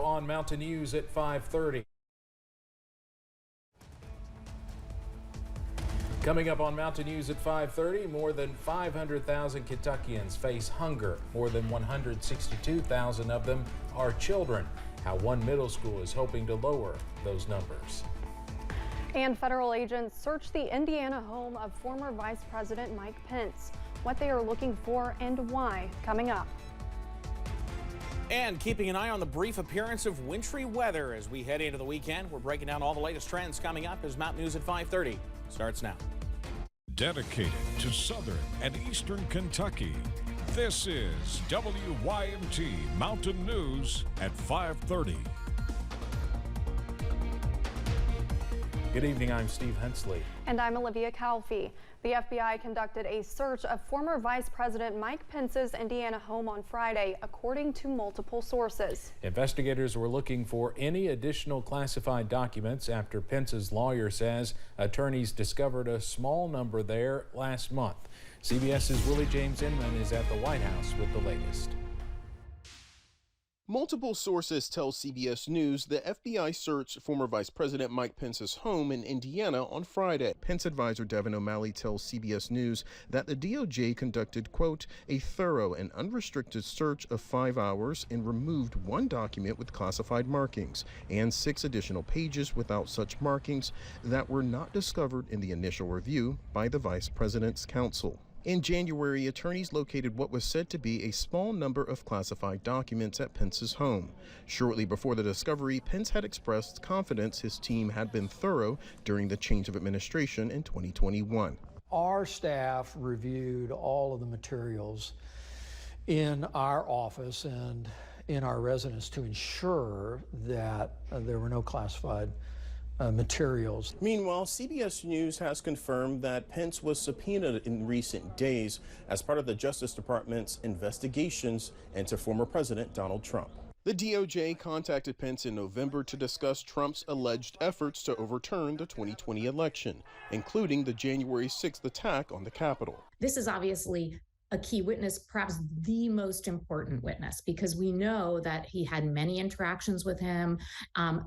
on Mountain News at 5:30. Coming up on Mountain News at 5:30, more than 500,000 Kentuckians face hunger. More than 162,000 of them are children. How one middle school is hoping to lower those numbers. And federal agents search the Indiana home of former Vice President Mike Pence. What they are looking for and why, coming up. And keeping an eye on the brief appearance of wintry weather as we head into the weekend. We're breaking down all the latest trends coming up as Mountain News at 5:30 starts now. Dedicated to Southern and Eastern Kentucky, this is WYMT Mountain News at 5:30. Good evening, I'm Steve Hensley. And I'm Olivia Calfee. The FBI conducted a search of former Vice President Mike Pence's Indiana home on Friday, according to multiple sources. Investigators were looking for any additional classified documents after Pence's lawyer says attorneys discovered a small number there last month. CBS's Willie James Inman is at the White House with the latest. Multiple sources tell CBS News the FBI searched former Vice President Mike Pence's home in Indiana on Friday. Pence advisor Devin O'Malley tells CBS News that the DOJ conducted, quote, a thorough and unrestricted search of 5 hours and removed one document with classified markings and 6 additional pages without such markings that were not discovered in the initial review by the Vice President's counsel. In January, attorneys located what was said to be a small number of classified documents at Pence's home. Shortly before the discovery, Pence had expressed confidence his team had been thorough during the change of administration in 2021. Our staff reviewed all of the materials in our office and in our residence to ensure that there were no classified materials. Meanwhile, CBS News has confirmed that Pence was subpoenaed in recent days as part of the Justice Department's investigations into former President Donald Trump. The DOJ contacted Pence in November to discuss Trump's alleged efforts to overturn the 2020 election, including the January 6th attack on the Capitol. This is obviously a key witness, perhaps the most important witness, because we know that he had many interactions with him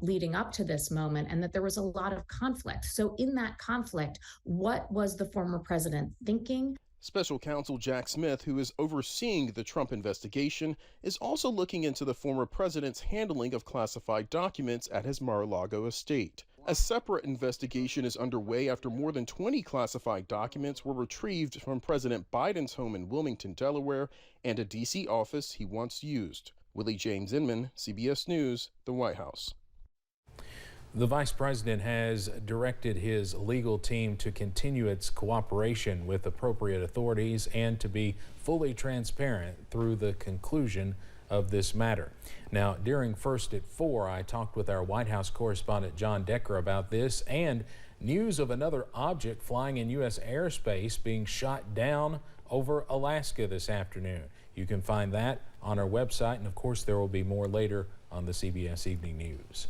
leading up to this moment and that there was a lot of conflict. So in that conflict, what was the former president thinking? Special counsel Jack Smith, who is overseeing the Trump investigation, is also looking into the former president's handling of classified documents at his Mar-a-Lago estate. A separate investigation is underway after more than 20 classified documents were retrieved from President Biden's home in Wilmington, Delaware, and a D.C. office he once used. Willie James Inman, CBS News, the White House. The vice president has directed his legal team to continue its cooperation with appropriate authorities and to be fully transparent through the conclusion of this matter. Now, during First at 4, I talked with our White House correspondent John Decker about this and news of another object flying in U.S. airspace being shot down over Alaska this afternoon. You can find that on our website, and of course there will be more later on the CBS Evening News.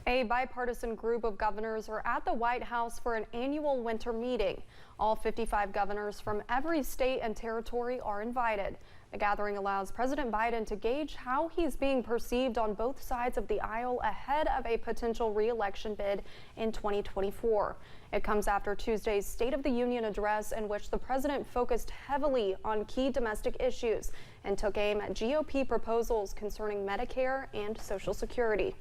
A bipartisan group of governors are at the White House for an annual winter meeting. All 55 governors from every state and territory are invited. The gathering allows President Biden to gauge how he's being perceived on both sides of the aisle ahead of a potential re-election bid in 2024. It comes after Tuesday's State of the Union address, in which the president focused heavily on key domestic issues and took aim at GOP proposals concerning Medicare and Social Security.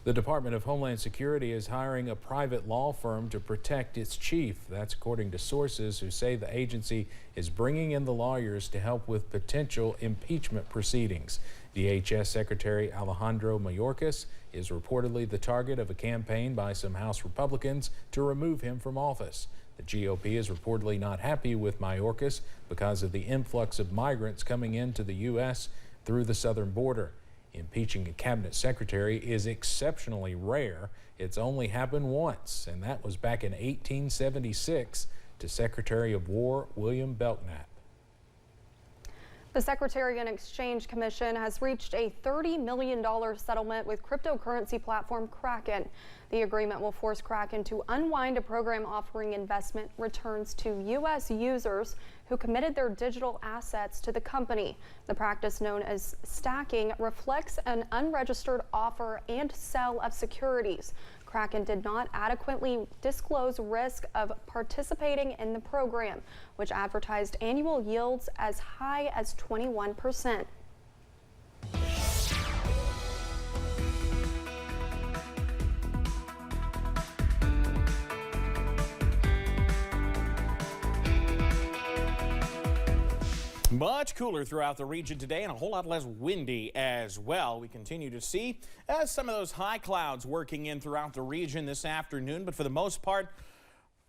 The Department of Homeland Security is hiring a private law firm to protect its chief. That's according to sources who say the agency is bringing in the lawyers to help with potential impeachment proceedings. DHS Secretary Alejandro Mayorkas is reportedly the target of a campaign by some House Republicans to remove him from office. The GOP is reportedly not happy with Mayorkas because of the influx of migrants coming into the U.S. through the southern border. Impeaching a cabinet secretary is exceptionally rare. It's only happened once, and that was back in 1876 to Secretary of War William Belknap. The Secretary and Exchange Commission has reached a $30 million settlement with cryptocurrency platform Kraken. The agreement will force Kraken to unwind a program offering investment returns to U.S. users who committed their digital assets to the company. The practice, known as stacking, reflects an unregistered offer and sell of securities. Kraken did not adequately disclose risk of participating in the program, which advertised annual yields as high as 21%. Much cooler throughout the region today and a whole lot less windy as well. We continue to see some of those high clouds working in throughout the region this afternoon, but for the most part,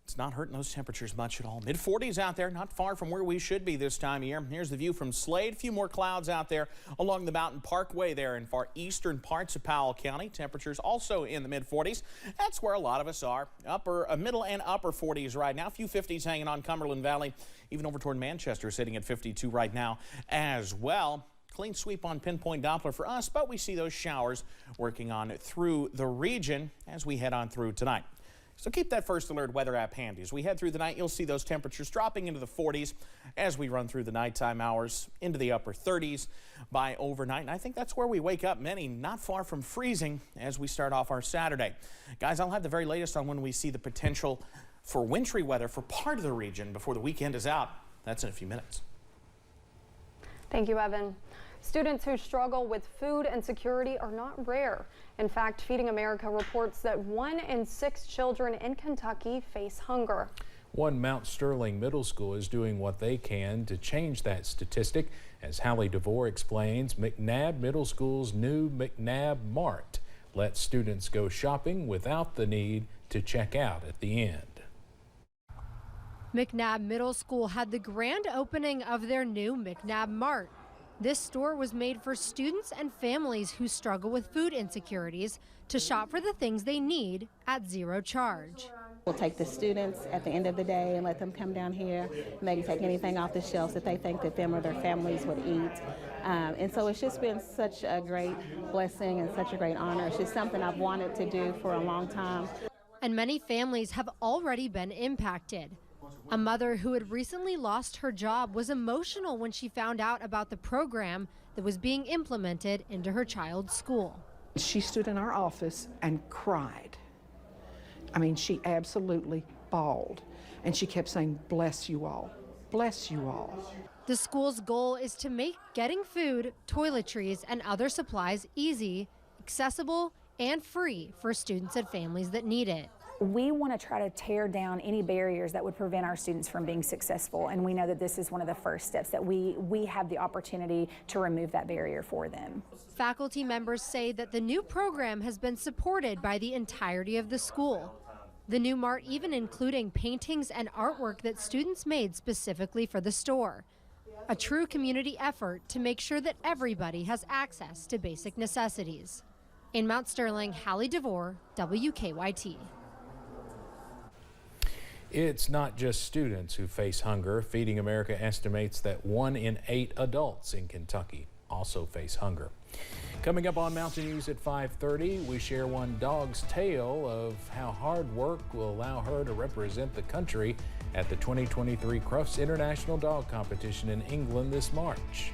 it's not hurting those temperatures much at all. Mid-40s out there, not far from where we should be this time of year. Here's the view from Slade. A few more clouds out there along the Mountain Parkway there in far eastern parts of Powell County. Temperatures also in the mid-40s. That's where a lot of us are. Middle and upper 40s right now. A few 50s hanging on Cumberland Valley. Even over toward Manchester, sitting at 52 right now as well. Clean sweep on pinpoint Doppler for us, but we see those showers working on through the region as we head on through tonight. So keep that First Alert weather app handy. As we head through the night, you'll see those temperatures dropping into the 40s as we run through the nighttime hours, into the upper 30s by overnight. And I think that's where we wake up, many not far from freezing as we start off our Saturday. Guys, I'll have the very latest on when we see the potential for wintry weather for part of the region before the weekend is out. That's in a few minutes. Thank you, Evan. Students who struggle with food insecurity are not rare. In fact, Feeding America reports that 1 in 6 children in Kentucky face hunger. One Mount Sterling Middle School is doing what they can to change that statistic. As Hallie DeVore explains, McNabb Middle School's new McNabb Mart lets students go shopping without the need to check out at the end. McNabb Middle School had the grand opening of their new McNabb Mart. This store was made for students and families who struggle with food insecurities to shop for the things they need at zero charge. We'll take the students at the end of the day and let them come down here and they can take anything off the shelves that they think that them or their families would eat. And so it's just been such a great blessing and such a great honor. It's just something I've wanted to do for a long time. And many families have already been impacted. A mother who had recently lost her job was emotional when she found out about the program that was being implemented into her child's school. She stood in our office and cried. I mean, she absolutely bawled. And she kept saying, "Bless you all, bless you all." The school's goal is to make getting food, toiletries, and other supplies easy, accessible, and free for students and families that need it. We want to try to tear down any barriers that would prevent our students from being successful, and we know that this is one of the first steps, that we have the opportunity to remove that barrier for them. Faculty members say that the new program has been supported by the entirety of the school. The new Mart even including paintings and artwork that students made specifically for the store. A true community effort to make sure that everybody has access to basic necessities. In Mount Sterling, Hallie DeVore, WKYT. It's not just students who face hunger. Feeding America estimates that 1 in 8 adults in Kentucky also face hunger. Coming up on Mountain News at 5:30, we share one dog's tale of how hard work will allow her to represent the country at the 2023 Crufts International Dog Competition in England this March.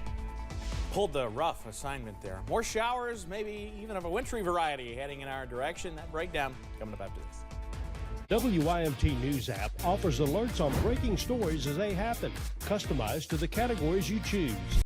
Pulled the rough assignment there. More showers, maybe even of a wintry variety heading in our direction. That breakdown coming up after this. WYMT News app offers alerts on breaking stories as they happen, customized to the categories you choose.